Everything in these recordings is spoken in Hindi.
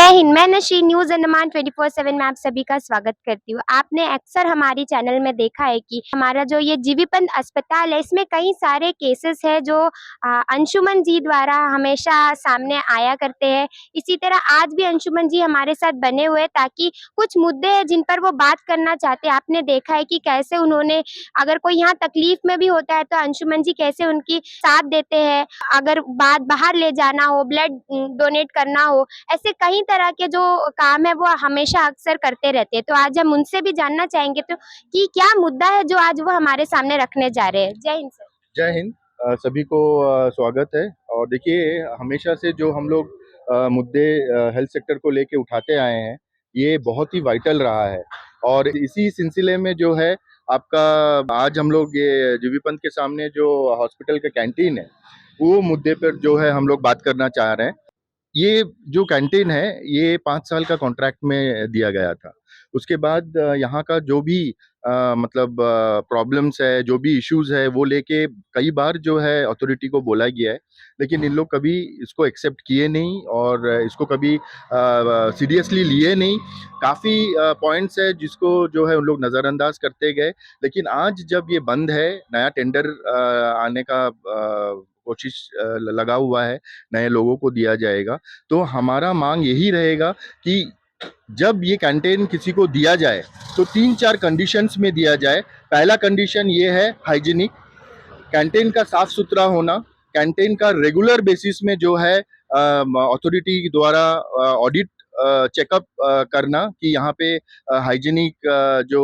जय हिंद। मैं नशी न्यूज़ अंडमान 24/7 में आप सभी का स्वागत करती हूँ। आपने अक्सर हमारी चैनल में देखा है कि हमारा जो ये जीबीपंत अस्पताल है, इसमें कई सारे केसेस है जो अंशुमन जी द्वारा हमेशा सामने आया करते हैं। इसी तरह आज भी अंशुमन जी हमारे साथ बने हुए हैं ताकि कुछ मुद्दे हैं जिन पर वो बात करना चाहते हैं। आपने देखा है कि कैसे उन्होंने, अगर कोई यहाँ तकलीफ में भी होता है तो अंशुमन जी कैसे उनकी साथ देते हैं। अगर बात बाहर ले जाना हो, ब्लड डोनेट करना हो, ऐसे कई तरह के जो काम है वो हमेशा अक्सर करते रहते हैं। तो आज हम उनसे भी जानना चाहेंगे तो कि क्या मुद्दा है जो आज वो हमारे सामने रखने जा रहे हैं। जय हिंद सर। जय हिंद। सभी को स्वागत है। और देखिए, हमेशा से जो हम लोग मुद्दे हेल्थ सेक्टर को लेके उठाते आए हैं, ये बहुत ही वाइटल रहा है। और इसी सिलसिले में जो है आपका आज हम लोग ये जीबीपंत के सामने जो हॉस्पिटल का कैंटीन है, वो मुद्दे पर जो है हम लोग बात करना चाह रहे हैं। ये जो कैंटीन है, ये 5 साल का कॉन्ट्रैक्ट में दिया गया था। उसके बाद यहाँ का जो भी मतलब प्रॉब्लम्स है, जो भी इश्यूज है, वो लेके कई बार जो है अथॉरिटी को बोला गया है, लेकिन इन लोग कभी इसको एक्सेप्ट किए नहीं और इसको कभी सीरियसली लिए नहीं। काफ़ी पॉइंट्स है जिसको जो है उन लोग नज़रअंदाज करते गए। लेकिन आज जब ये बंद है, नया टेंडर आने का कोशिश लगा हुआ है, नए लोगों को दिया जाएगा, तो हमारा मांग यही रहेगा कि जब ये कैंटीन किसी को दिया जाए तो 3-4 कंडीशंस में दिया जाए। पहला कंडीशन ये है हाइजीनिक, कैंटीन का साफ सुथरा होना, कैंटीन का रेगुलर बेसिस में जो है अथॉरिटी द्वारा ऑडिट चेकअप करना कि यहाँ पे हाइजीनिक जो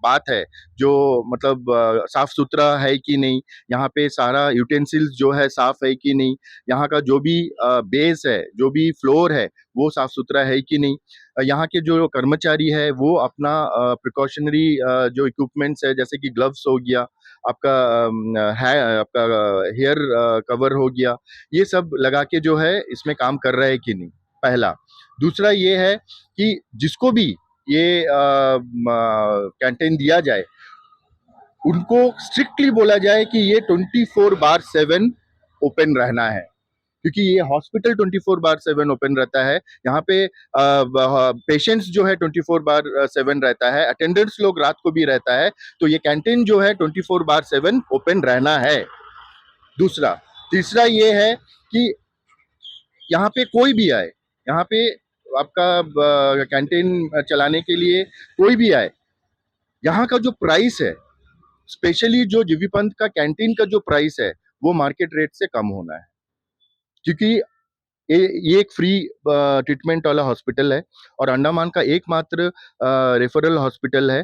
बात है, जो मतलब साफ सुथरा है कि नहीं, यहाँ पे सारा यूटेंसिल्स जो है साफ है कि नहीं, यहाँ का जो भी बेस है, जो भी फ्लोर है, वो साफ सुथरा है कि नहीं, यहाँ के जो कर्मचारी है वो अपना प्रिकॉशनरी जो इक्विपमेंट्स है, जैसे कि ग्लव्स हो गया, आपका है आपका हेयर कवर हो गया, ये सब लगा के जो है इसमें काम कर रहा है कि नहीं, पहला। दूसरा ये है कि जिसको भी ये कैंटीन दिया जाए, उनको स्ट्रिक्टली बोला जाए कि ये 24/7 ओपन रहना है, क्योंकि ये हॉस्पिटल 24/7 ओपन रहता है। यहाँ पे पेशेंट्स जो है 24/7 रहता है, अटेंडेंट्स लोग रात को भी रहता है, तो ये कैंटीन जो है 24/7 ओपन रहना है। दूसरा, तीसरा ये है कि यहाँ पे कोई भी आए, यहाँ पे आपका कैंटीन चलाने के लिए कोई भी आए, यहाँ का जो प्राइस है, स्पेशली जो जीबीपंत का कैंटीन का जो प्राइस है, वो मार्केट रेट से कम होना है, क्योंकि ये एक फ्री ट्रीटमेंट वाला हॉस्पिटल है और अंडमान का एकमात्र रेफरल हॉस्पिटल है।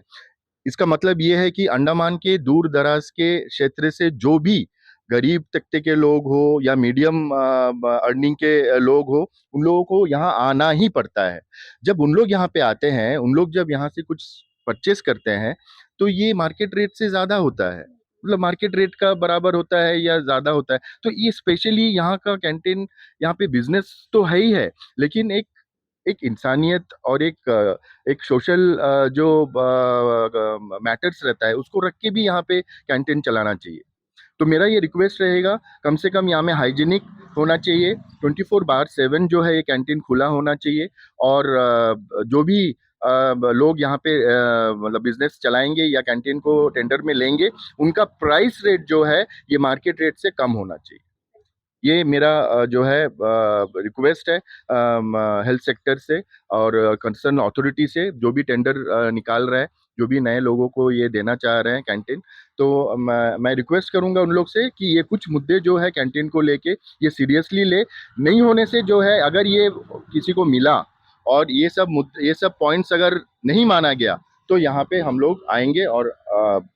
इसका मतलब ये है कि अंडमान के दूर दराज के क्षेत्र से जो भी गरीब तबके के लोग हो या मीडियम अर्निंग के लोग हो, उन लोगों को यहाँ आना ही पड़ता है। जब उन लोग यहाँ पे आते हैं, उन लोग जब यहाँ से कुछ परचेस करते हैं, तो ये मार्केट रेट से ज़्यादा होता है, मतलब मार्केट रेट का बराबर होता है या ज़्यादा होता है। तो ये स्पेशली यहाँ का कैंटीन, यहाँ पे बिजनेस तो है ही है, लेकिन एक एक इंसानियत और एक सोशल जो मैटर्स रहता है, उसको रख के भी यहाँ पे कैंटीन चलाना चाहिए। तो मेरा ये रिक्वेस्ट रहेगा, कम से कम यहाँ में हाइजीनिक होना चाहिए, 24/7 जो है ये कैंटीन खुला होना चाहिए। और जो भी लोग यहाँ पे मतलब बिजनेस चलाएंगे या कैंटीन को टेंडर में लेंगे, उनका प्राइस रेट जो है ये मार्केट रेट से कम होना चाहिए। ये मेरा जो है रिक्वेस्ट है हेल्थ सेक्टर से और कंसर्न अथॉरिटी से, जो भी टेंडर निकाल रहा है, जो भी नए लोगों को ये देना चाह रहे हैं कैंटीन, तो मैं रिक्वेस्ट करूंगा उन लोग से कि ये कुछ मुद्दे जो है कैंटीन को लेके ये सीरियसली ले। नहीं होने से जो है, अगर ये किसी को मिला और ये सब पॉइंट्स अगर नहीं माना गया, तो यहाँ पे हम लोग आएंगे और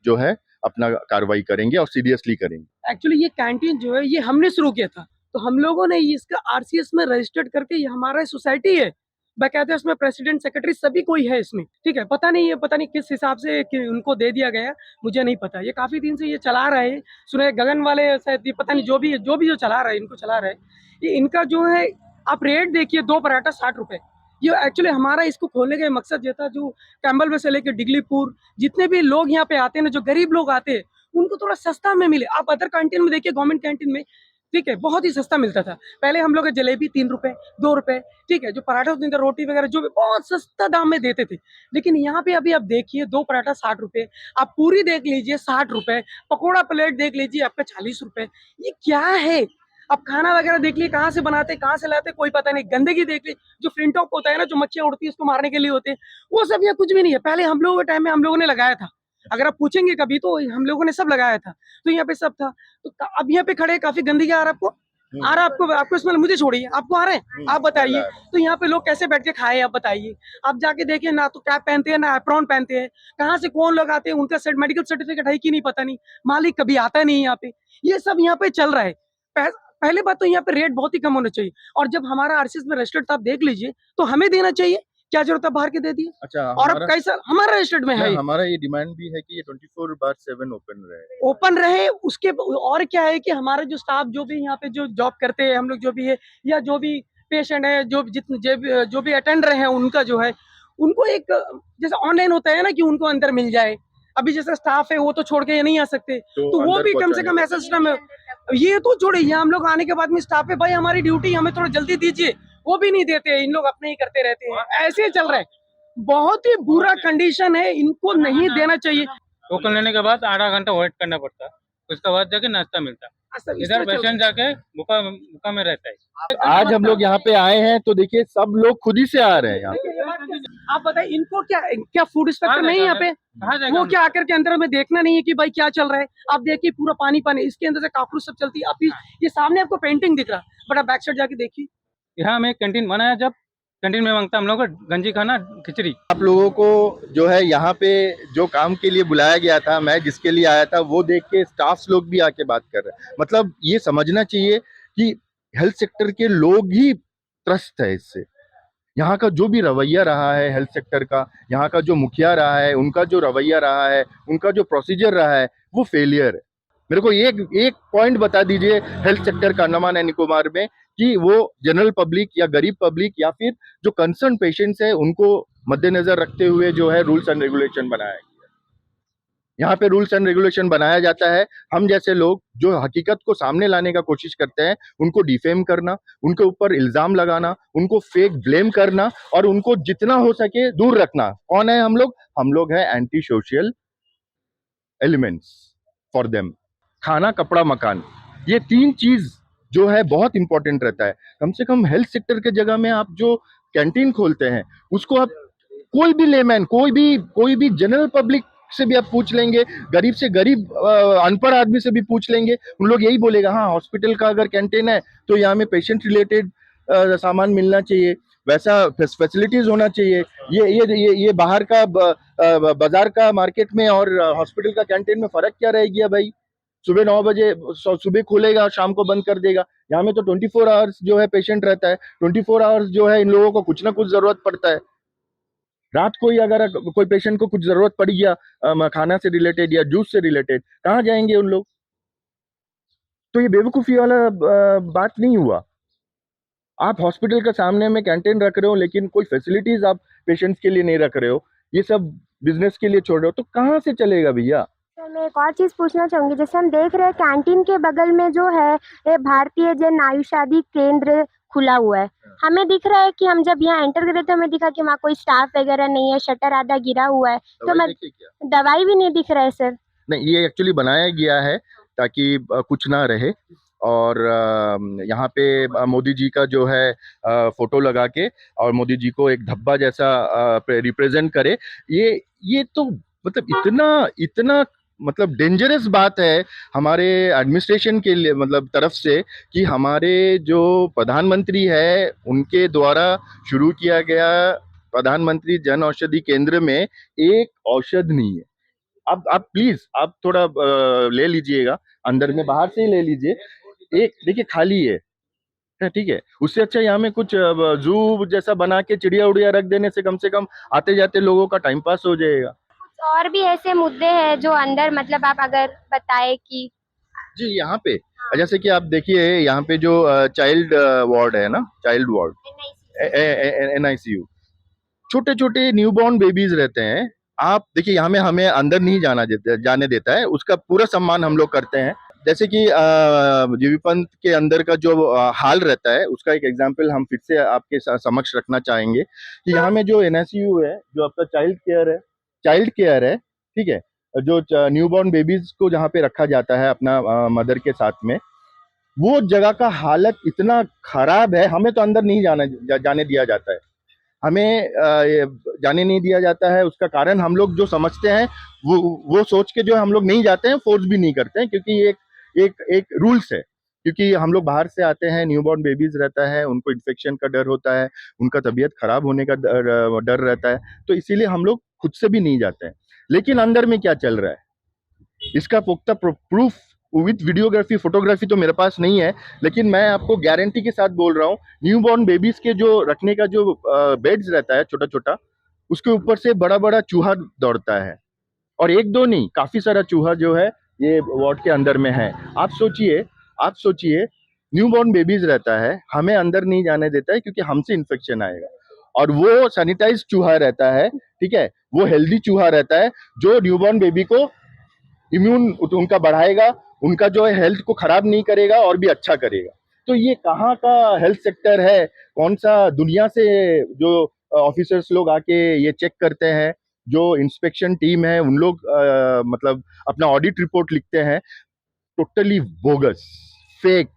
जो है अपना कार्रवाई करेंगे और सीरियसली करेंगे। एक्चुअली ये कैंटीन जो है ये हमने शुरू किया था, तो हम लोगों ने इसका आरसीएस में रजिस्टर्ड करके, ये हमारा सोसाइटी है, बाकायदा इसमें प्रेसिडेंट सेक्रेटरी सभी कोई है इसमें, ठीक है। पता नहीं किस हिसाब से कि उनको दे दिया गया, मुझे नहीं पता। ये काफी दिन से ये चला रहे हैं, सुने गगन वाले शायद, ये पता नहीं, जो चला रहा है, इनको चला रहा है ये। इनका जो है आप रेट देखिए, 2 पराठा 60 रुपए। ये एक्चुअली हमारा इसको खोलने का मकसद ये था, जो कैम्बल से लेकर डिगलीपुर जितने भी लोग यहाँ पे आते हैं ना, जो गरीब लोग आते हैं, उनको थोड़ा सस्ता में मिले। आप अदर कैंटीन में देखिए, गवर्नमेंट कैंटीन में ठीक है, बहुत ही सस्ता मिलता था। पहले हम लोग जलेबी 3 रुपए, 2 रुपए, ठीक है, जो पराठा होते थे, रोटी वगैरह जो भी बहुत सस्ता दाम में देते थे। लेकिन यहाँ पे अभी आप देखिए 2 पराठा 60 रुपए, आप पूरी देख लीजिए 60 रुपए, पकोड़ा प्लेट देख लीजिए आपका 40 रुपए। ये क्या है? अब खाना वगैरह देख लिए कहाँ से बनाते, कहाँ से लाते कोई पता नहीं। गंदगी देख ली, जो फ्लिंट टॉप होता है ना, जो मक्खियाँ उड़ती है उसको मारने के लिए होते हैं, वो सब यहाँ कुछ भी नहीं है। पहले हम लोगों के टाइम में हम लोगों ने लगाया था। अगर आप पूछेंगे कभी तो हम लोगों ने सब लगाया था, तो यहाँ पे सब था। तो अब यहाँ पे खड़े काफी गंदगी आ रहा है आपको, आ रहा है आपको, आपको स्मेल, मुझे छोड़िए, आपको आ रहे हैं? आप बताइए। तो यहाँ पे लोग कैसे बैठ के खाए, आप बताइए। आप जाके देखिए ना, तो कैप पहनते हैं ना एप्रॉन पहनते हैं। कहाँ से कौन लोग आते हैं, उनका मेडिकल सर्टिफिकेट है कि नहीं पता नहीं, मालिक कभी आता नहीं यहाँ पे। ये सब यहाँ पे चल रहा है। पहले बात तो यहाँ पे रेट बहुत ही कम होना चाहिए, और जब हमारा आरसीएस में रजिस्टर्ड था, आप देख लीजिए, तो हमें देना चाहिए। क्या जरूरत है बाहर के दे दिए? अच्छा, और अब कैसा हमारा रजिस्टर्ड में है, हमारा ये डिमांड भी है कि ये 24/7 ओपन रहे। ओपन रहे। उसके और क्या है कि हमारा जो स्टाफ जो भी यहाँ पे जो जॉब करते हैं, हम लोग जो भी है, या जो भी पेशेंट है, जो जितने जो भी अटेंड रहे हैं, उनका जो है, उनको एक जैसे ऑनलाइन होता है ना कि उनको अंदर मिल जाए। अभी जैसे स्टाफ है वो तो छोड़ के नहीं आ सकते, तो वो अंदर भी कम से कम ऐसा सिस्टम है। ये तो छोड़िए, हम लोग आने के बाद में स्टाफ है, भाई हमारी ड्यूटी हमें थोड़ा जल्दी दीजिए, वो भी नहीं देते। इन लोग अपने ही करते रहते हैं, ऐसे ही चल रहा है। बहुत ही बुरा कंडीशन है, इनको नहीं देना चाहिए। टोकन लेने के बाद आधा घंटा वेट करना पड़ता है, उसके बाद जाके नाश्ता मिलता है। इधर पेशेंट जाके भूखा में रहता है। आज हम लोग यहाँ पे आए हैं तो देखिए सब लोग खुद ही से आ रहे हैं यहाँ पे। आप बताइए, इनको क्या फूड इंस्पेक्टर नहीं है यहाँ पे? कहाँ जाएगा वो क्या आकर के अंदर में देखना नहीं है कि भाई क्या चल रहा है? आप देखिए पूरा पानी पानी, इसके अंदर से काकरूस सब चलती है। आप ये सामने आपको पेंटिंग दिख रहा है, बट आप बैक साइड जाके देखिए। यहाँ हमें कैंटीन बनाया, जब कैंटीन में मांगता हम लोग को गंजी खाना, खिचड़ी। आप लोगों को जो है यहाँ पे जो काम के लिए बुलाया गया था, मैं जिसके लिए आया था, वो देख के स्टाफ लोग भी आके बात कर रहे हैं। मतलब ये समझना चाहिए कि हेल्थ सेक्टर के लोग ही त्रस्त है इससे। यहाँ का जो भी रवैया रहा है हेल्थ सेक्टर का, यहाँ का जो मुखिया रहा है, उनका जो रवैया रहा है, उनका जो प्रोसीजर रहा है, वो फेलियर है। मेरे को एक पॉइंट बता दीजिए हेल्थ सेक्टर का, अंडमान एंड निकोबार में, कि वो जनरल पब्लिक या गरीब पब्लिक या फिर जो कंसर्न पेशेंट्स है उनको मद्देनजर रखते हुए जो है रूल्स एंड रेगुलेशन बनाया गया। यहाँ पे रूल्स एंड रेगुलेशन बनाया जाता है, हम जैसे लोग जो हकीकत को सामने लाने का कोशिश करते हैं उनको डिफेम करना, उनके ऊपर इल्जाम लगाना, उनको फेक ब्लेम करना और उनको जितना हो सके दूर रखना। कौन है हम लोग? हम लोग है anti social elements for them. खाना, कपड़ा, मकान, ये 3 चीज जो है बहुत इंपॉर्टेंट रहता है। कम से कम हेल्थ सेक्टर के जगह में आप जो कैंटीन खोलते हैं उसको आप कोई भी लेमैन, कोई भी जनरल पब्लिक से भी आप पूछ लेंगे, गरीब से गरीब अनपढ़ आदमी से भी पूछ लेंगे, उन लोग यही बोलेगा, हाँ हॉस्पिटल का अगर कैंटीन है तो यहाँ में पेशेंट रिलेटेड सामान मिलना चाहिए, वैसा फैसिलिटीज होना चाहिए। ये बाहर का बाजार का मार्केट में और हॉस्पिटल का कैंटीन में फर्क क्या रह गया भाई? सुबह 9 बजे सुबह खुलेगा, शाम को बंद कर देगा। यहाँ में तो 24 आवर्स जो है पेशेंट रहता है, 24 आवर्स जो है इन लोगों को कुछ ना कुछ जरूरत पड़ता है। रात को ही अगर कोई पेशेंट को कुछ जरूरत पड़ गया खाना से रिलेटेड या जूस से रिलेटेड, कहाँ जाएंगे उन लोग? तो ये बेवकूफ़ी वाला बात नहीं हुआ। आप हॉस्पिटल के सामने में कैंटीन रख रहे हो लेकिन कोई फैसिलिटीज आप पेशेंट्स के लिए नहीं रख रहे हो, ये सब बिजनेस के लिए छोड़ रहे हो, तो कहाँ से चलेगा भैया? सर मैं एक और चीज़ पूछना चाहूँगी, जैसे हम देख रहे हैं कैंटीन के बगल में जो है ये भारतीय जन आयुषादी केंद्र खुला हुआ है। हमें दिख रहा है कि हम जब यहाँ एंटर करे तो हमें दिखा कि वहाँ कोई स्टाफ वगैरह नहीं है, शटर आधा गिरा हुआ है, तो मैं दवाई भी नहीं दिख रहा है सर। नहीं, ये एक्चुअली बनाया गया है ताकि कुछ ना रहे, और यहाँ पे मोदी जी का जो है फोटो लगा के और मोदी जी को एक धब्बा जैसा रिप्रेजेंट करे। ये तो मतलब इतना मतलब डेंजरस बात है हमारे एडमिनिस्ट्रेशन के लिए, मतलब तरफ से, कि हमारे जो प्रधानमंत्री है उनके द्वारा शुरू किया गया प्रधानमंत्री जन औषधि केंद्र में एक औषध नहीं है। आप प्लीज आप थोड़ा ले लीजिएगा, अंदर में बाहर से ही ले लीजिए। एक देखिए खाली है, ठीक है, उससे अच्छा यहाँ में कुछ जू जैसा बना के चिड़िया उड़िया रख देने से कम आते जाते लोगों का टाइम पास हो जाएगा। और भी ऐसे मुद्दे हैं जो अंदर, मतलब आप अगर बताए कि। जी, यहाँ पे जैसे कि आप देखिए यहाँ पे जो चाइल्ड वार्ड है ना, चाइल्ड वार्ड, NICU, छोटे छोटे न्यूबॉर्न बेबीज रहते हैं। आप देखिए यहाँ में हमें अंदर नहीं जाने देता है, उसका पूरा सम्मान हम लोग करते हैं। जैसे कि जीवी पंथ के अंदर का जो हाल रहता है उसका एक एग्जांपल हम फिर से आपके समक्ष रखना चाहेंगे कि यहाँ में जो एनएसयू है, जो आपका चाइल्ड केयर है, ठीक है, जो न्यूबॉर्न बेबीज को जहाँ पे रखा जाता है अपना मदर के साथ में, वो जगह का हालत इतना खराब है, हमें तो अंदर नहीं जाने दिया जाता है। हमें जाने नहीं दिया जाता है। उसका कारण हम लोग जो समझते हैं वो सोच के जो हम लोग नहीं जाते हैं, फोर्स भी नहीं करते हैं, क्योंकि ये एक रूल्स है। क्योंकि हम लोग बाहर से आते हैं, न्यूबॉर्न बेबीज रहता है, उनको इन्फेक्शन का डर होता है, उनका तबीयत खराब होने का डर रहता है, तो इसीलिए हम लोग खुद से भी नहीं जाते हैं। लेकिन अंदर में क्या चल रहा है, इसका पुख्ता प्रूफ विथ वीडियोग्राफी, फोटोग्राफी तो मेरे पास नहीं है, लेकिन मैं आपको गारंटी के साथ बोल रहा हूँ, न्यूबॉर्न बेबीज के जो रखने का जो बेड्स रहता है छोटा छोटा, उसके ऊपर से बड़ा बड़ा चूहा दौड़ता है, और एक दो नहीं, काफी सारा चूहा जो है ये वार्ड के अंदर में है। आप सोचिए न्यूबॉर्न बेबीज रहता है, हमें अंदर नहीं जाने देता है क्योंकि हमसे इन्फेक्शन आएगा, और वो सैनिटाइज चूहा रहता है, ठीक है, वो हेल्दी चूहा रहता है जो न्यूबॉर्न बेबी को इम्यून उनका बढ़ाएगा, उनका जो है हेल्थ को खराब नहीं करेगा और भी अच्छा करेगा। तो ये कहाँ का हेल्थ सेक्टर है, कौन सा दुनिया से जो ऑफिसर्स लोग आके ये चेक करते हैं, जो इंस्पेक्शन टीम है उन लोग मतलब अपना ऑडिट रिपोर्ट लिखते हैं, टोटली बोगस, फेक।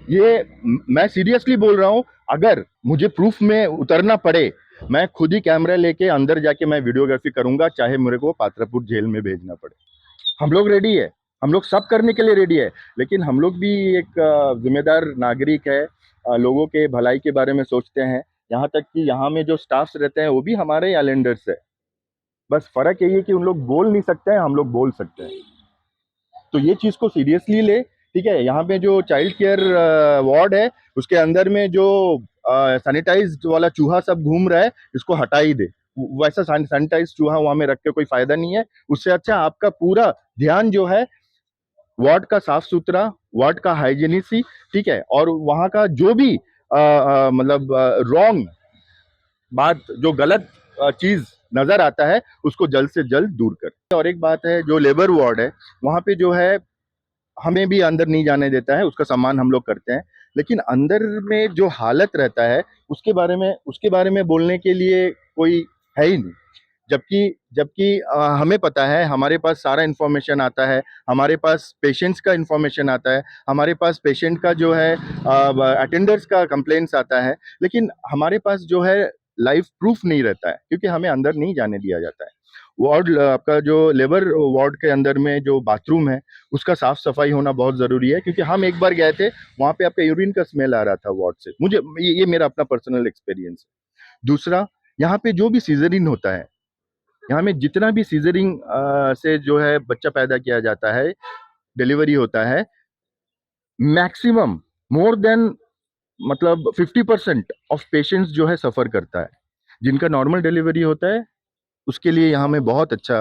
ये मैं सीरियसली बोल रहा हूँ, अगर मुझे प्रूफ में उतरना पड़े, मैं खुद ही कैमरा लेके अंदर जाके मैं वीडियोग्राफी करूंगा, चाहे मेरे को पात्रापुर जेल में भेजना पड़े। हम लोग रेडी है, हम लोग सब करने के लिए रेडी है, लेकिन हम लोग भी एक जिम्मेदार नागरिक है, लोगों के भलाई के बारे में सोचते हैं। यहाँ तक कि यहाँ में जो स्टाफ्स रहते हैं वो भी हमारे आइलैंडर्स है, बस फर्क यही है कि उन लोग बोल नहीं सकते हैं, हम लोग बोल सकते हैं। तो ये चीज़ को सीरियसली ले, ठीक है। यहाँ पे जो चाइल्ड केयर वार्ड है उसके अंदर में जो सैनिटाइज वाला चूहा सब घूम रहा है, इसको हटा ही दे। वैसा सैनिटाइज चूहा वहां में रख के कोई फायदा नहीं है। उससे अच्छा आपका पूरा ध्यान जो है वार्ड का साफ सुथरा, वार्ड का हाइजीनिसी, ठीक है, और वहाँ का जो भी मतलब रॉन्ग बात, जो गलत चीज नजर आता है, उसको जल्द से जल्द दूर कर। और एक बात है, जो लेबर वार्ड है वहाँ पे जो है हमें भी अंदर नहीं जाने देता है, उसका सम्मान हम लोग करते हैं, लेकिन अंदर में जो हालत रहता है उसके बारे में बोलने के लिए कोई है ही नहीं। जबकि जबकि हमें पता है, हमारे पास सारा इन्फॉर्मेशन आता है, हमारे पास पेशेंट्स का इन्फॉर्मेशन आता है, हमारे पास पेशेंट का जो है अटेंडर्स का कंप्लेंट्स आता है, लेकिन हमारे पास जो है लाइव प्रूफ नहीं रहता है, क्योंकि हमें अंदर नहीं जाने दिया जाता है। वार्ड आपका जो लेबर वार्ड के अंदर में जो बाथरूम है उसका साफ सफाई होना बहुत जरूरी है, क्योंकि हम एक बार गए थे, वहां पे आपका यूरिन का स्मेल आ रहा था वार्ड से। मुझे ये मेरा अपना पर्सनल एक्सपीरियंस है। दूसरा, यहाँ पे जो भी सीजरिन होता है, यहाँ में जितना भी सीजरिंग से जो है बच्चा पैदा किया जाता है, डिलीवरी होता है, मैक्सिमम मोर देन मतलब 50% ऑफ पेशेंट्स जो है सफर करता है। जिनका नॉर्मल डिलीवरी होता है उसके लिए यहाँ में बहुत अच्छा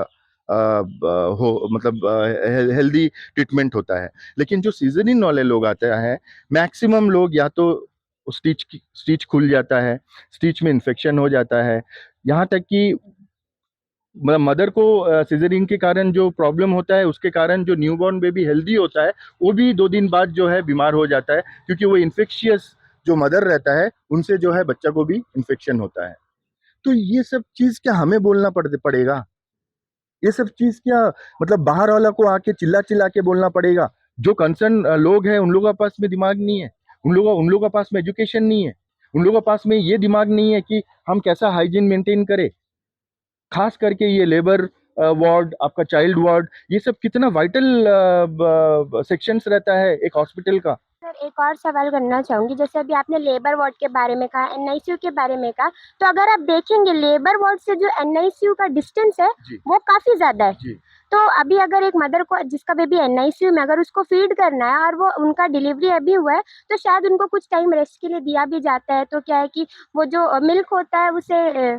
हो मतलब हेल्दी ट्रीटमेंट होता है। लेकिन जो सीजरिन वाले लोग आते हैं, मैक्सिमम लोग या तो स्टिच खुल जाता है, स्टिच में इन्फेक्शन हो जाता है, यहाँ तक कि मदर को सिजरिंग के कारण जो प्रॉब्लम होता है, उसके कारण जो न्यूबॉर्न बेबी हेल्दी होता है वो भी 2 दिन बाद जो है बीमार हो जाता है, क्योंकि वो इन्फेक्शियस जो मदर रहता है उनसे जो है बच्चा को भी इन्फेक्शन होता है। तो ये सब चीज क्या हमें बोलना पड़ेगा? ये सब चीज क्या मतलब बाहर वाला को आके चिल्ला चिल्ला के बोलना पड़ेगा? जो कंसर्न लोग हैं उन लोगों के पास में दिमाग नहीं है, उन लोगों के पास में एजुकेशन नहीं है, उन लोगों के पास में ये दिमाग नहीं है कि हम कैसा हाइजीन मेंटेन करें। खास करके ये लेबर वार्ड, आपका चाइल्ड वार्ड, ये सब कितना वाइटल सेक्शंस रहता है एक हॉस्पिटल का। सर एक और सवाल करना चाहूँगी, जैसे अभी आपने लेबर वार्ड के बारे में कहा, एनआईसीयू के बारे में कहा, तो अगर आप देखेंगे लेबर वार्ड से जो एनआईसीयू का डिस्टेंस है जी वो काफ़ी ज़्यादा है। जी तो अभी अगर एक मदर को जिसका बेबी एनआईसीयू में अगर उसको फीड करना है और वो उनका डिलीवरी अभी हुआ है, तो शायद उनको कुछ टाइम रेस्ट के लिए दिया भी जाता है। तो क्या है कि वो जो मिल्क होता है उसे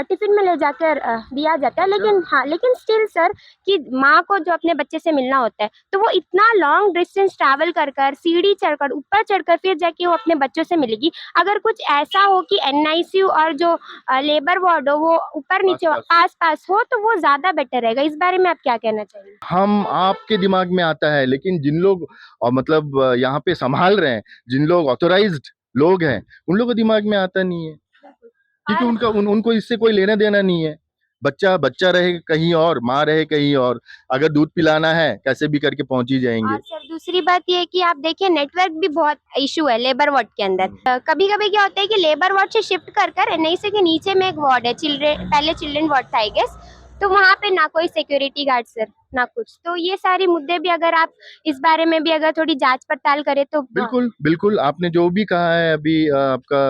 टिफिन में ले जाकर दिया जाता है, लेकिन हाँ, लेकिन स्टिल सर कि माँ को जो अपने बच्चे से मिलना होता है, तो वो इतना लॉन्ग डिस्टेंस ट्रैवल कर कर, सीढ़ी चढ़कर, ऊपर चढ़कर फिर जाके वो अपने बच्चों से मिलेगी। अगर कुछ ऐसा हो कि एनआईसीयू और जो लेबर वार्ड हो वो ऊपर नीचे पास-पास। पास पास हो, तो वो ज़्यादा बेटर रहेगा। इस बारे में आप क्या क्या कहना चाहिए? हम आपके दिमाग में आता है, लेकिन जिन लोग मतलब यहाँ पे संभाल रहे हैं, जिन लोग ऑथोराइज्ड लोग हैं, उन लोगों को दिमाग में आता नहीं है, क्योंकि उनको इससे कोई लेना देना नहीं है। बच्चा बच्चा रहे कहीं और, माँ रहे कहीं और, अगर दूध पिलाना है कैसे भी करके पहुंच ही जाएंगे। और सर दूसरी बात ये है कि आप देखिए नेटवर्क भी बहुत इशू है लेबर वार्ड के अंदर। कभी कभी क्या होता है कि लेबर वार्ड से शिफ्ट कर कर एनआई के नीचे में एक वार्ड है, चिल्ड्रेन, पहले चिल्ड्रन वार्ड था आई गेस, तो वहाँ पे ना कोई सिक्योरिटी गार्ड सर ना कुछ। तो ये सारे मुद्दे भी अगर आप इस बारे में भी अगर थोड़ी जांच पड़ताल करें तो बिल्कुल बिल्कुल, आपने जो भी कहा है अभी आपका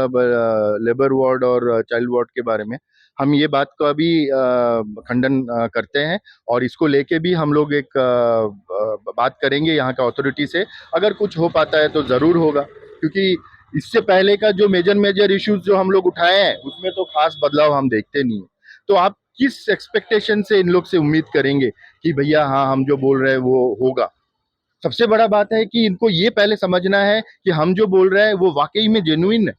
लेबर वार्ड और चाइल्ड वार्ड के बारे में, हम ये बात को अभी खंडन करते हैं, और इसको लेके भी हम लोग एक बात करेंगे यहाँ का अथॉरिटी से। अगर कुछ हो पाता है तो ज़रूर होगा, क्योंकि इससे पहले का जो मेजर इश्यूज जो हम लोग उठाए हैं उसमें तो खास बदलाव हम देखते नहीं हैं। तो आप किस एक्सपेक्टेशन से इन लोग से उम्मीद करेंगे कि भैया हाँ हम जो बोल रहे हैं वो होगा? सबसे बड़ा बात है कि इनको ये पहले समझना है कि हम जो बोल रहे हैं वो वाकई में जेन्युइन है।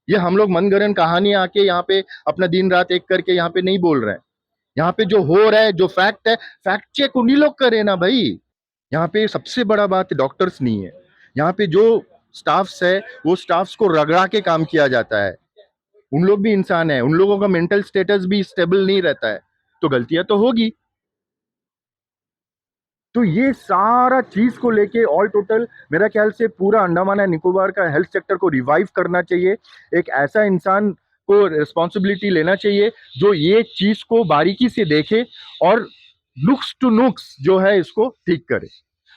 ये हम लोग मनगढ़ंत कहानी आके यहाँ पे अपना दिन रात एक करके यहाँ पे नहीं बोल रहे हैं। यहाँ पे जो हो रहा है, जो फैक्ट है, फैक्ट चेक उन्हीं लोग करे ना भाई। यहाँ पे सबसे बड़ा बात डॉक्टर्स नहीं है, यहाँ पे जो स्टाफ्स है वो स्टाफ्स को रगड़ा के काम किया जाता है। उन लोग भी इंसान है, उन लोगों का मेंटल स्टेटस भी स्टेबल नहीं रहता है, तो गलतियां तो होगी। तो ये सारा चीज को लेके ऑल टोटल मेरा ख्याल से पूरा अंडमान एंड निकोबार का हेल्थ सेक्टर को रिवाइव करना चाहिए। एक ऐसा इंसान को रिस्पॉन्सिबिलिटी लेना चाहिए जो ये चीज को बारीकी से देखे और नुक्स टू नुक्स जो है इसको ठीक करे।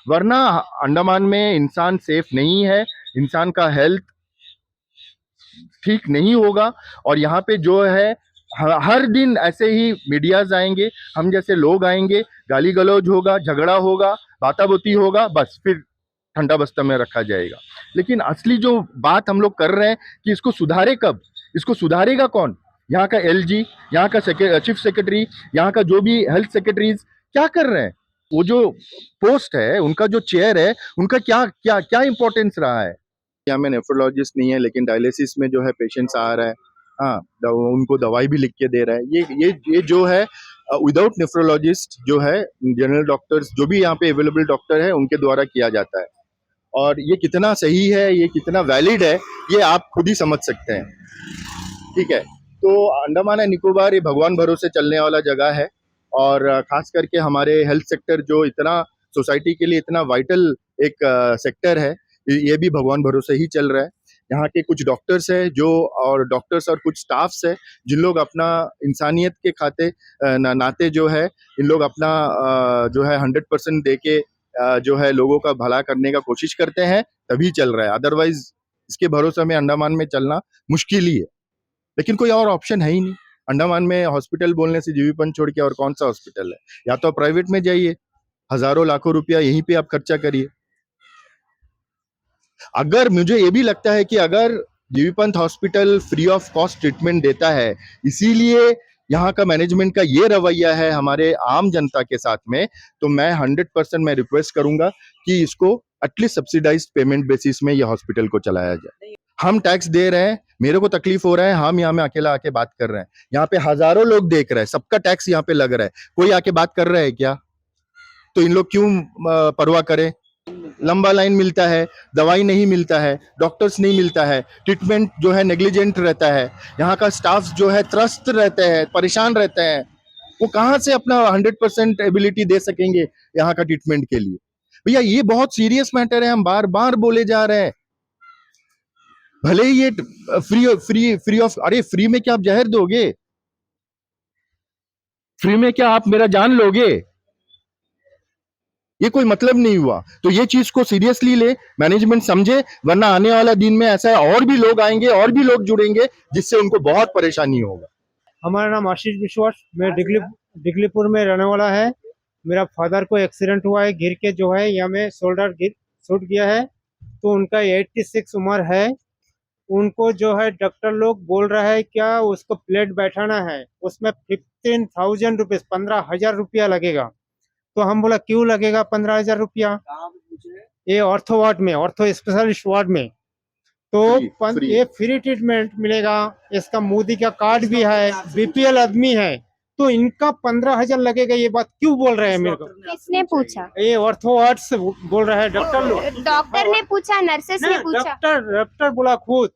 वरना अंडमान में इंसान सेफ नहीं है, इंसान का हेल्थ ठीक नहीं होगा। और यहाँ पे जो है हर दिन ऐसे ही मीडियाज आएंगे, हम जैसे लोग आएंगे, गाली गलौज होगा, झगड़ा होगा, बाताबोती होगा, बस फिर ठंडा बस्ता में रखा जाएगा। लेकिन असली जो बात हम लोग कर रहे हैं कि इसको सुधारे कब, इसको सुधारेगा कौन? यहाँ का एलजी, यहाँ का चीफ सेक्रेटरी, यहाँ का जो भी हेल्थ सेक्रेटरीज क्या कर रहे हैं? वो जो पोस्ट है, उनका जो चेयर है, उनका क्या क्या क्या इंपॉर्टेंस रहा है? यहाँ में नेफ्रोलॉजिस्ट नहीं है, लेकिन डायलिसिस में जो है पेशेंट्स आ रहा है, हाँ उनको दवाई भी लिख के दे रहा है। ये जो है विदाउट नेफ्रोलॉजिस्ट जो है, जनरल डॉक्टर्स जो भी यहाँ पे अवेलेबल डॉक्टर है उनके द्वारा किया जाता है। और ये कितना सही है, ये कितना वैलिड है, ये आप खुद ही समझ सकते हैं। ठीक है, तो अंडमान एंड निकोबार ये भगवान भरोसे चलने वाला जगह है, और खास करके हमारे हेल्थ सेक्टर जो इतना सोसाइटी के लिए इतना वाइटल एक सेक्टर है, ये भी भगवान भरोसे ही चल रहा है। यहाँ के कुछ डॉक्टर्स है जो, और डॉक्टर्स और कुछ स्टाफ्स है जिन लोग अपना इंसानियत के खाते नाते जो है, इन लोग अपना जो है 100% दे के जो है लोगों का भला करने का कोशिश करते हैं, तभी चल रहा है। अदरवाइज इसके भरोसे में अंडमान में चलना मुश्किल ही है, लेकिन कोई और ऑप्शन है ही नहीं। अंडमान में हॉस्पिटल बोलने से जीवीपंथ छोड़ के और कौन सा हॉस्पिटल है? या तो प्राइवेट में जाइए, हजारों लाखों रुपया यहीं पे आप खर्चा करिए। अगर मुझे ये भी लगता है कि अगर G B Pant hospital free of cost treatment देता है, इसीलिए यहाँ का मैनेजमेंट का ये रवैया है हमारे आम जनता के साथ में, तो मैं 100% मैं रिक्वेस्ट करूंगा कि इसको एटलीस्ट सब्सिडाइज्ड पेमेंट बेसिस में ये हॉस्पिटल को चलाया जाए। हम टैक्स दे रहे हैं, मेरे को तकलीफ हो रहा है, हम यहाँ में अकेला आके बात कर रहे हैं, यहाँ पे हजारों लोग देख रहे हैं, सबका टैक्स यहाँ पे लग रहा है, कोई आके बात कर रहा है क्या? तो इन लोग क्यों परवाह करें? लंबा लाइन मिलता है, दवाई नहीं मिलता है, डॉक्टर्स नहीं मिलता है, ट्रीटमेंट जो है नेग्लिजेंट रहता है, यहाँ का स्टाफ जो है त्रस्त रहते हैं, परेशान रहते हैं, वो कहाँ से अपना 100% एबिलिटी दे सकेंगे यहाँ का ट्रीटमेंट के लिए? भैया ये बहुत सीरियस मैटर है, हम बार बार बोले जा रहे हैं। भले ही ये फ्री ऑफ, अरे फ्री में क्या आप जहर दोगे? फ्री में क्या आप मेरा जान लोगे? ये कोई मतलब नहीं हुआ। तो ये चीज को सीरियसली ले, मैनेजमेंट समझे, वरना आने वाला दिन में ऐसा है और भी लोग आएंगे और भी लोग जुड़ेंगे जिससे उनको बहुत परेशानी होगा। हमारा नाम आशीष विश्वास, मैं डिगलीपुर में रहने वाला है। मेरा फादर को एक्सीडेंट हुआ है, गिर के जो है यहाँ में शोल्डर छूट गया है, तो उनका 86 उम्र है। उनको जो है डॉक्टर लोग बोल रहा है क्या उसको प्लेट बैठाना है, उसमें 15,000 रुपीज 15,000 रुपया लगेगा। तो हम बोला क्यों लगेगा 15,000 रुपया? ये ऑर्थो वार्ड में, ऑर्थो स्पेशलिस्ट वार्ड में, तो ये फ्री ट्रीटमेंट मिलेगा। इसका मोदी का कार्ड भी है, बीपीएल आदमी है, तो इनका 15,000 लगेगा, ये बात क्यों बोल रहे हैं मेरे को? किसने पूछा? ये ऑर्थोआर्ट्स बोल रहा है डॉक्टर लोग। डॉक्टर ने पूछा, नर्सेस ने पूछा? डॉक्टर बोला खुद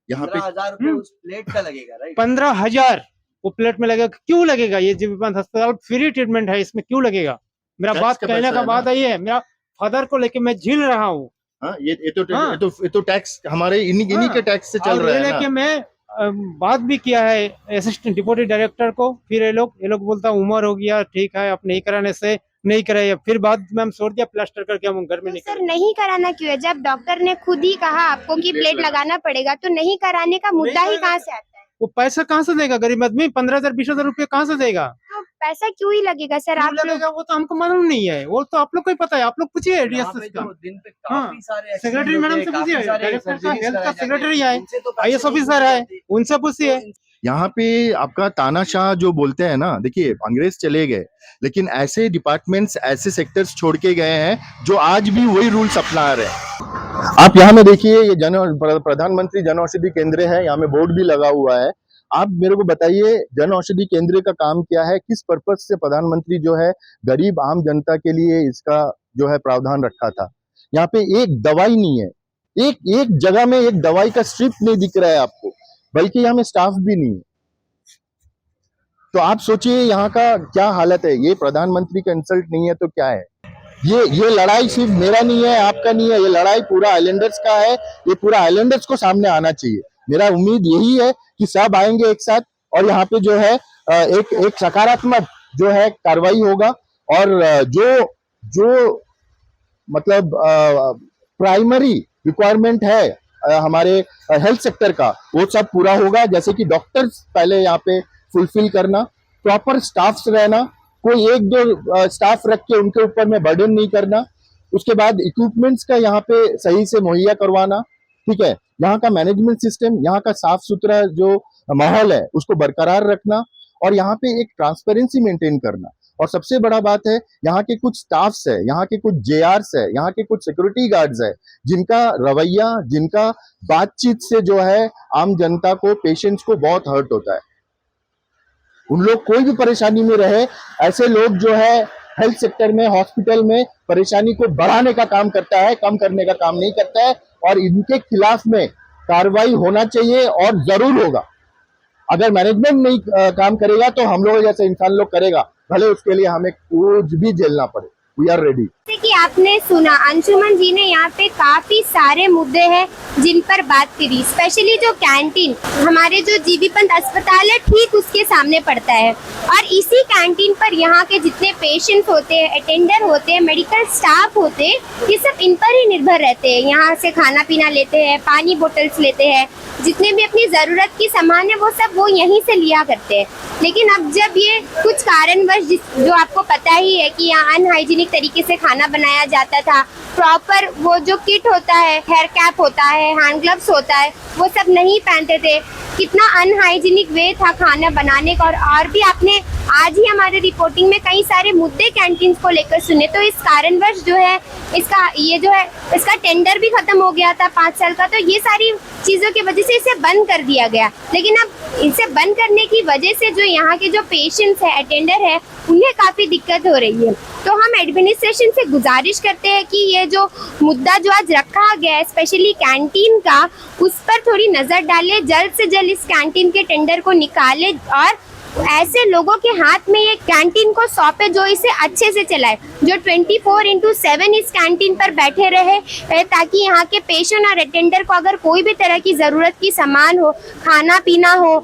यहाँ पे 15,000 रुपए उस प्लेट का लगेगा, राइट? 15,000 वो प्लेट में लगेगा। क्यों लगेगा? ये जीबीपंथ अस्पताल फ्री ट्रीटमेंट है, इसमें क्यों लगेगा? मेरा टैक्स बात का कहने पैसा का है बात ना। है ये, मेरा फादर को लेके मैं झेल रहा हूँ। हाँ, हाँ। ये तो टैक्स हमारे इन्हीं के टैक्स से चल और रहा ये है लेके ना। मैं बात भी किया है असिस्टेंट डिप्टी डायरेक्टर को, फिर ये लोग बोलता उम्र हो गया, ठीक है आप नहीं कराने से नहीं कराया, फिर बाद में हम छोड़ दिया, प्लास्टर करके हम घर में तो निकल। सर नहीं कराना क्यों है? जब डॉक्टर ने खुद ही कहा आपको कि प्लेट लगाना पड़ेगा, तो नहीं कराने का मुद्दा ही कहाँ से आता है? वो पैसा कहाँ से देगा गरीब आदमी? 15,000 20,000 रुपये कहाँ से देगा? तो पैसा क्यों ही लगेगा सर? क्यों आप लोग लगेगा वो तो हमको मालूम नहीं है, वो तो आप लोग को ही पता है, आप लोग पूछिए यहाँ डीएसएस पे का। जो दिन पे हाँ, काफी सारे सेक्रेटरी accident मैडम होते से हैं, पूछिए, काफी सारे डायरेक्टर का surgeries हेल्थ का कराए जाते हैं, सेक्रेटरी है, उनसे तो आईएएस पैसे नहीं ऑफिसर है, मिलते। उनसे पूछिए। यहाँ पे आपका तानाशाह जो बोलते हैं ना, देखिए अंग्रेज चले गए, लेकिन ऐसे डिपार्टमेंट्स, ऐसे सेक्टर्स छोड़ के गए हैं जो आज भी वही रूल्स अपना रहे हैं। आप यहाँ में देखिए, ये प्रधानमंत्री जन औषधि केंद्र है, यहाँ में बोर्ड भी लगा हुआ है। आप मेरे को बताइए जन औषधि केंद्र का काम क्या है, किस पर्पज से प्रधानमंत्री जो है गरीब आम जनता के लिए इसका जो है प्रावधान रखा था। यहाँ पे एक दवाई नहीं है, एक जगह में एक दवाई का स्ट्रिप नहीं दिख रहा है आपको, बल्कि यहाँ में स्टाफ भी नहीं है। तो आप सोचिए यहाँ का क्या हालत है। ये प्रधानमंत्री का इंसल्ट नहीं है तो क्या है? ये लड़ाई सिर्फ मेरा नहीं है, आपका नहीं है, ये लड़ाई पूरा आइलैंडर्स का है। ये पूरा आइलैंडर्स को सामने आना चाहिए। मेरा उम्मीद यही है कि सब आएंगे एक साथ और यहाँ पे जो है एक सकारात्मक जो है कार्रवाई होगा और जो मतलब प्राइमरी रिक्वायरमेंट है हमारे हेल्थ सेक्टर का, वो सब पूरा होगा। जैसे कि डॉक्टर्स पहले यहाँ पे फुलफिल करना, प्रॉपर स्टाफ्स रहना, कोई एक दो स्टाफ रख के उनके ऊपर में बर्डन नहीं करना, उसके बाद इक्विपमेंट्स का यहाँ पे सही से मुहैया करवाना, ठीक है, यहाँ का मैनेजमेंट सिस्टम, यहाँ का साफ सुथरा जो माहौल है उसको बरकरार रखना और यहाँ पे एक ट्रांसपेरेंसी मेंटेन करना। और सबसे बड़ा बात है, यहाँ के कुछ स्टाफ्स है, यहाँ के कुछ जेआरस है, यहाँ के कुछ सिक्योरिटी गार्ड्स है, जिनका रवैया, जिनका बातचीत से जो है आम जनता को, पेशेंट्स को बहुत हर्ट होता है। उन लोग कोई भी परेशानी में रहे, ऐसे लोग जो है हेल्थ सेक्टर में, हॉस्पिटल में परेशानी को बढ़ाने का काम करता है, कम करने का काम नहीं करता है। और इनके खिलाफ में कार्रवाई होना चाहिए और जरूर होगा। अगर मैनेजमेंट नहीं काम करेगा तो हम लोग जैसे इंसान लोग करेगा, भले उसके लिए हमें कुछ भी झेलना पड़े। We are ready. जैसे कि आपने सुना, अंशुमन जी ने यहाँ पे काफी सारे मुद्दे हैं जिन पर बात करी। स्पेशली जो कैंटीन, हमारे जो जीबीपंथ अस्पताल है ठीक उसके सामने पड़ता है और इसी कैंटीन पर यहाँ के जितने पेशेंट्स होते हैं, अटेंडर होते हैं, मेडिकल स्टाफ होते हैं, ये सब इन पर ही निर्भर रहते हैं। यहाँ से खाना पीना लेते हैं, पानी बोतल्स लेते हैं, जितने भी अपनी ज़रूरत की सामान है वो सब वो यहीं से लिया करते हैं। लेकिन अब जब ये कुछ कारणवश, जो आपको पता ही है कि यहाँ अनहाइजीनिक तरीके से खाना बनाया जाता था, प्रॉपर वो जो किट होता है, हेयर कैप होता है, हैंड ग्लव्स होता है, वो सब नहीं पहनते थे, कितना अनहाइजीनिक वे था खाना बनाने का। और भी आपने आज ही हमारे रिपोर्टिंग में कई सारे मुद्दे कैंटीन को लेकर सुने। तो इस कारणवश जो है इसका टेंडर भी खत्म हो गया था 5 साल का, तो ये सारी चीज़ों की वजह से इसे बंद कर दिया गया। लेकिन अब इसे बंद करने की वजह से जो यहाँ के जो पेशेंट्स है, अटेंडर है, उन्हें काफ़ी दिक्कत हो रही है। तो हम एडमिनिस्ट्रेशन से गुजारिश करते हैं कि ये जो मुद्दा जो आज रखा गया है स्पेशली कैंटीन का, उस पर थोड़ी नज़र डालें, जल्द से जल्द इस कैंटीन के टेंडर को निकालें और ऐसे लोगों के हाथ में ये कैंटीन को सौंपे जो इसे अच्छे से चलाए, जो 24/7 इस कैंटीन पर बैठे रहे, ताकि यहाँ के पेशेंट और अटेंडर को अगर कोई भी तरह की ज़रूरत की सामान हो, खाना पीना हो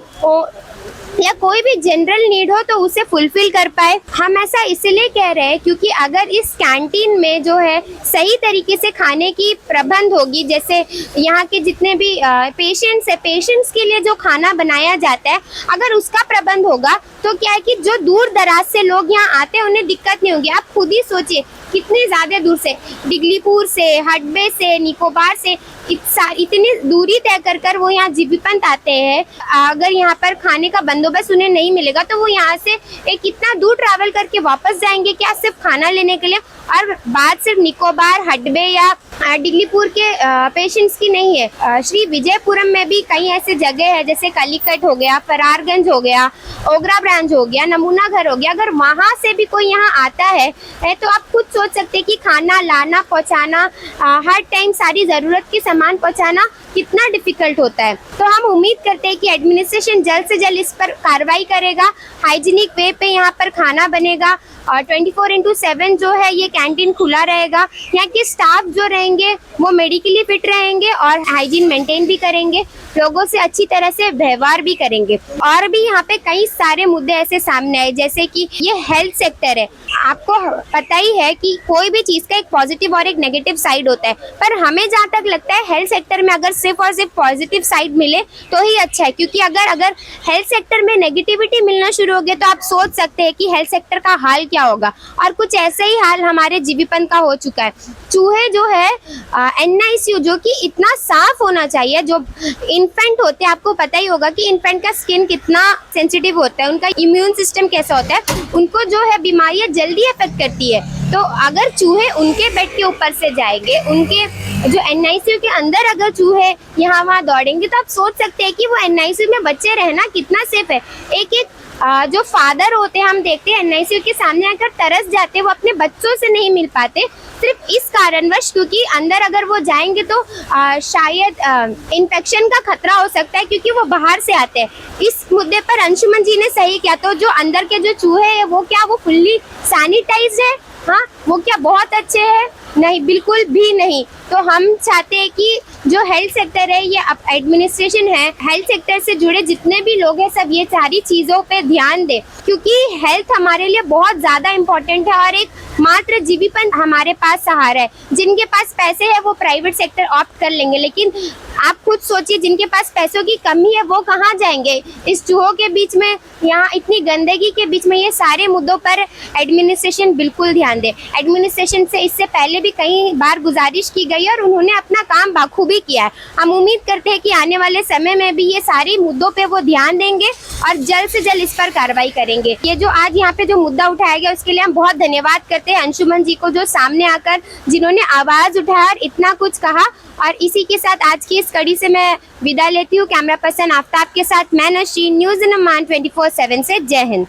या कोई भी जनरल नीड हो तो उसे फुलफिल कर पाए। हम ऐसा इसलिए कह रहे हैं क्योंकि अगर इस कैंटीन में जो है सही तरीके से खाने की प्रबंध होगी, जैसे यहाँ के जितने भी पेशेंट्स है, पेशेंट्स के लिए जो खाना बनाया जाता है, अगर उसका प्रबंध होगा तो क्या है कि जो दूर दराज से लोग यहाँ आते हैं उन्हें दिक्कत नहीं होगी। आप खुद ही सोचिए कितनी ज़्यादा दूर से, डिगलीपुर से, हडबे से, निकोबार से, इतनी दूरी तय कर वो यहाँ जीबीपंथ आते हैं। अगर यहाँ पर खाने का बंदोबस्त उन्हें नहीं मिलेगा तो वो यहाँ से कितना दूर ट्रैवल करके वापस जाएंगे क्या सिर्फ खाना लेने के लिए? और बात सिर्फ निकोबार, हडबे या डिगलीपुर के पेशेंट्स की नहीं है। श्री विजयपुरम में भी कई ऐसे जगह है, जैसे कलीकट हो गया, फरारगंज हो गया, ओगरा ब्रांच हो गया, नमूना घर हो गया। अगर वहां से भी कोई यहाँ आता है तो आप खुद सोच सकते हैं कि खाना लाना, पहुंचाना, हर टाइम सारी जरूरत के सामान पहुंचाना कितना डिफिकल्ट होता है। तो हम उम्मीद करते हैं कि एडमिनिस्ट्रेशन जल्द से जल्द इस पर कार्रवाई करेगा, हाइजीनिक वे पे यहाँ पर खाना बनेगा और 24/7 जो है ये कैंटीन खुला रहेगा। यहाँ के स्टाफ जो रहेंगे वो मेडिकली फिट रहेंगे और हाइजीन मेंटेन भी करेंगे, लोगों से अच्छी तरह से व्यवहार भी करेंगे। और भी यहाँ पे कई सारे मुद्दे ऐसे सामने आए, जैसे कि ये हेल्थ सेक्टर है। आपको पता ही है कि कोई भी चीज़ का एक पॉजिटिव और एक नेगेटिव साइड होता है, पर हमें जहाँ तक लगता है हेल्थ सेक्टर में अगर सिर्फ और सिर्फ पॉजिटिव साइड मिले तो ही अच्छा है, क्योंकि अगर हेल्थ सेक्टर में नेगेटिविटी मिलना शुरू हो गया तो आप सोच सकते हैं कि हेल्थ सेक्टर का हाल क्या होगा। और कुछ ऐसे ही हाल हमारे जीबीपंथ का हो चुका है। चूहे जो है NICU जो कि इतना साफ होना चाहिए, जो इन्फेंट होते हैं, आपको पता ही होगा कि इन्फेंट का स्किन कितना सेंसिटिव होता है, उनका इम्यून सिस्टम कैसा होता है, उनको जो है बीमारियां जल्दी अफेक्ट करती है। तो अगर चूहे उनके बेड के ऊपर से जाएंगे, उनके जो NICU के अंदर अगर चूहे यहाँ वहाँ दौड़ेंगे, तो आप सोच सकते हैं कि वो NICU में बच्चे रहना कितना सेफ है। एक जो फादर होते हैं, हम देखते हैं NICU के सामने आकर तरस जाते हैं, वो अपने बच्चों से नहीं मिल पाते, सिर्फ इस कारणवश क्योंकि अंदर अगर वो जाएंगे तो शायद इन्फेक्शन का खतरा हो सकता है, क्योंकि वो बाहर से आते हैं। इस मुद्दे पर अंशुमन जी ने सही किया। तो जो अंदर के जो चूहे हैं वो क्या वो फुल्ली सैनिटाइज है? हाँ, वो क्या बहुत अच्छे हैं? नहीं, बिल्कुल भी नहीं। तो हम चाहते हैं कि जो हेल्थ सेक्टर है, ये एडमिनिस्ट्रेशन है, हेल्थ सेक्टर से जुड़े जितने भी लोग हैं, सब ये सारी चीज़ों पे ध्यान दें, क्योंकि हेल्थ हमारे लिए बहुत ज़्यादा इम्पोर्टेंट है और एक मात्र जीबीपंथ हमारे पास सहारा है। जिनके पास पैसे है वो प्राइवेट सेक्टर ऑप्ट कर लेंगे, लेकिन आप खुद सोचिए जिनके पास पैसों की कमी है वो कहाँ जाएंगे? इस चूहों के बीच में, यहाँ इतनी गंदगी के बीच में, ये सारे मुद्दों पर एडमिनिस्ट्रेशन बिल्कुल ध्यान दे। एडमिनिस्ट्रेशन से इससे पहले भी कई बार गुजारिश की गई और उन्होंने अपना काम बखूबी किया है। हम उम्मीद करते हैं कि आने वाले समय में भी ये सारे मुद्दों पे वो ध्यान देंगे और जल्द से जल्द इस पर कार्रवाई करेंगे। ये जो आज यहाँ पे जो मुद्दा उठाया गया उसके लिए हम बहुत धन्यवाद करते हैं अंशुमन जी को, जो सामने आकर जिन्होंने आवाज़ उठाया और इतना कुछ कहा। और इसी के साथ आज की इस कड़ी से मैं विदा लेती हूँ। कैमरा पर्सन आफ्ताब के साथ मैं नशीन, न्यूज़ नमान 24/7 से। जय हिंद।